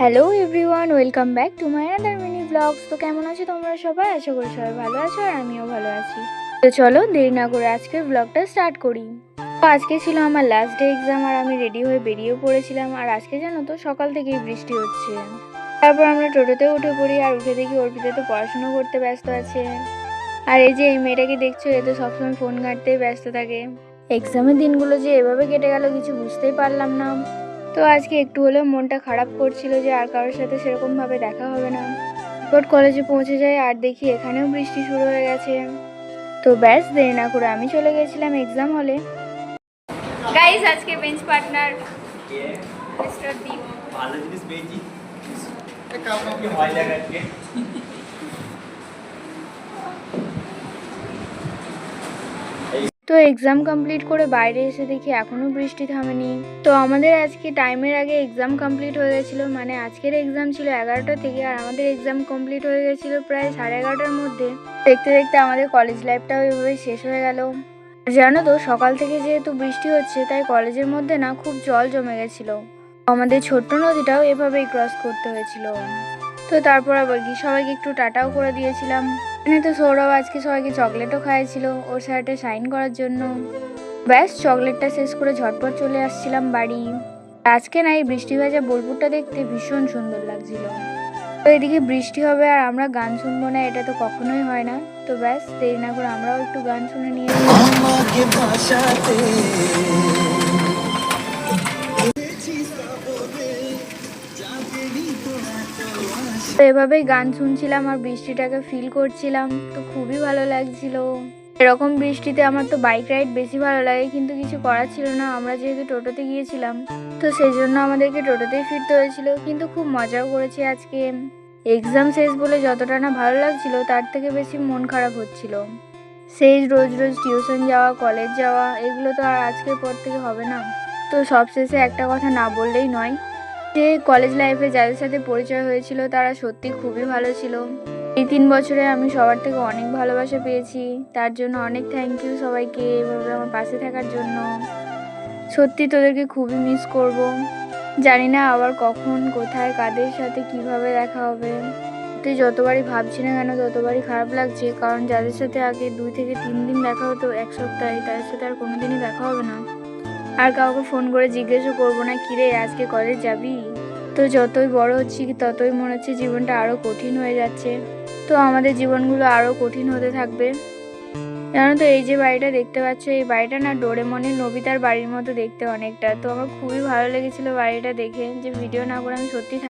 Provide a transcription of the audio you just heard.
Hello everyone, welcome back to my another mini blogs. তো কেমন আছো তোমরা সবাই? আশা করি সবাই ভালো আছো আর আমিও ভালো আছি। তো চলো দেরি না করে আজকের ব্লগটা স্টার্ট করি। তো আজকে ছিল আমার লাস্ট ডে এক্সাম আর আমি রেডি হয়ে বেরিয়েও পড়েছিলাম। আর আজকে জানো তো সকাল থেকেই বৃষ্টি হচ্ছে। তারপর আমরা টোটোতে উঠে পড়ি আর উঠে দেখি অর্পিতা তো পড়াশুনো করতে ব্যস্ত আছে। আর এই যে এই মেয়েটাকে দেখছো, এ তো সবসময় ফোন ঘাঁটতেই ব্যস্ত থাকে। এক্সামের দিনগুলো যে এভাবে কেটে গেল কিছু বুঝতেই পারলাম না। তো আজকে একটু হলেও মনটা খারাপ করছিল যে আর কারোর সাথে সেরকম ভাবে দেখা হবে না। এরপর কলেজে পৌঁছে যাই আর দেখি এখানেও বৃষ্টি শুরু হয়ে গেছে। তো ব্যাস দেরি না করে আমি চলে গেছিলাম এক্সাম হলে। গাইস, আজকে বেঞ্চ পার্টনার মিস্টার দীপ। ভালো জিনিস পেয়েছি। কাউকে ভয় লাগাচ্ছে। তো এক্সাম কমপ্লিট করে বাইরে এসে দেখি এখনো বৃষ্টি থামেনি। তো আমাদের আজকে টাইমের আগে এক্সাম কমপ্লিট হয়ে গেছিলো, মানে আজকের এক্সাম ছিল 11টা থেকে আর আমাদের এক্সাম কমপ্লিট হয়ে গেছিল প্রায় 11:30টার মধ্যে। দেখতে দেখতে আমাদের কলেজ লাইফটাও এভাবে শেষ হয়ে গেল। জানো তো সকাল থেকে যেহেতু বৃষ্টি হচ্ছে তাই কলেজের মধ্যে না খুব জল জমে গেছিল। আমাদের ছোট্ট নদীটাও এভাবেই ক্রস করতে হয়েছিল। তো তারপর আবার কি সবাইকে একটু টাটাও করে দিয়েছিলাম। এখানে তো সৌরভ আজকে সবাইকে চকলেটও খাইয়েছিল ওর শার্টে সাইন করার জন্য। ব্যাস চকলেটটা শেষ করে ঝটপট চলে আসছিলাম বাড়ি। আজকে না এই বৃষ্টি ভেজা বোলপুরটা দেখতে ভীষণ সুন্দর লাগছিল। তো এদিকে বৃষ্টি হবে আর আমরা গান শুনবো না, এটা তো কখনোই হয় না। তো ব্যাস দেরি না করে আমরাও একটু গান শুনে নিয়ে তো এভাবেই গান শুনছিলাম আর বৃষ্টিটাকে ফিল করছিলাম, তো খুবই ভালো লাগছিল। এরকম বৃষ্টিতে আমার তো বাইক রাইড বেশি ভালো লাগে, কিন্তু কিছু করার ছিল না, আমরা যেহেতু টোটোতে গিয়েছিলাম তো সেই জন্য আমাদেরকে টোটোতেই ফিরতে হয়েছিল। কিন্তু খুব মজাও করেছি আজকে। এক্সাম শেষ বলে যতটা না ভালো লাগছিল তার থেকে বেশি মন খারাপ হচ্ছিল। সেই রোজ রোজ টিউশন যাওয়া, কলেজ যাওয়া, এগুলো তো আর আজকের পর থেকে হবে না। তো সবশেষে একটা কথা না বললেই নয়, যে কলেজ লাইফে যাদের সাথে পরিচয় হয়েছিল তারা সত্যি খুবই ভালো ছিল। এই 3 বছরে আমি সবার থেকে অনেক ভালোবাসা পেয়েছি, তার জন্য অনেক থ্যাংক ইউ সবাইকে এভাবে আমার পাশে থাকার জন্য। সত্যি তোদেরকে খুবই মিস করব। জানি না আবার কখন, কোথায়, কাদের সাথে কিভাবে দেখা হবে। তুই যতবারই ভাবছি না কেন ততবারই খারাপ লাগছে, কারণ যাদের সাথে আগে 2 থেকে 3 দিন দেখা হতো এক সপ্তাহে, তাদের সাথে আর কোনোদিনই দেখা হবে না। আর কাউকে ফোন করে জিজ্ঞেসও করবো না কিরে আজকে কলেজ যাবি। তো যতই বড় হচ্ছি ততই মনে হচ্ছে জীবনটা আরো কঠিন হয়ে যাচ্ছে। তো আমাদের জীবনগুলো আরো কঠিন হতে থাকবে। জানো তো এই যে বাড়িটা দেখতে পাচ্ছ, এই বাড়িটা না ডোরেমনের নোবিতার বাড়ির মতো দেখতে অনেকটা। তো আমার খুবই ভালো লেগেছিল বাড়িটা দেখে, যে ভিডিও না করে আমি সত্যি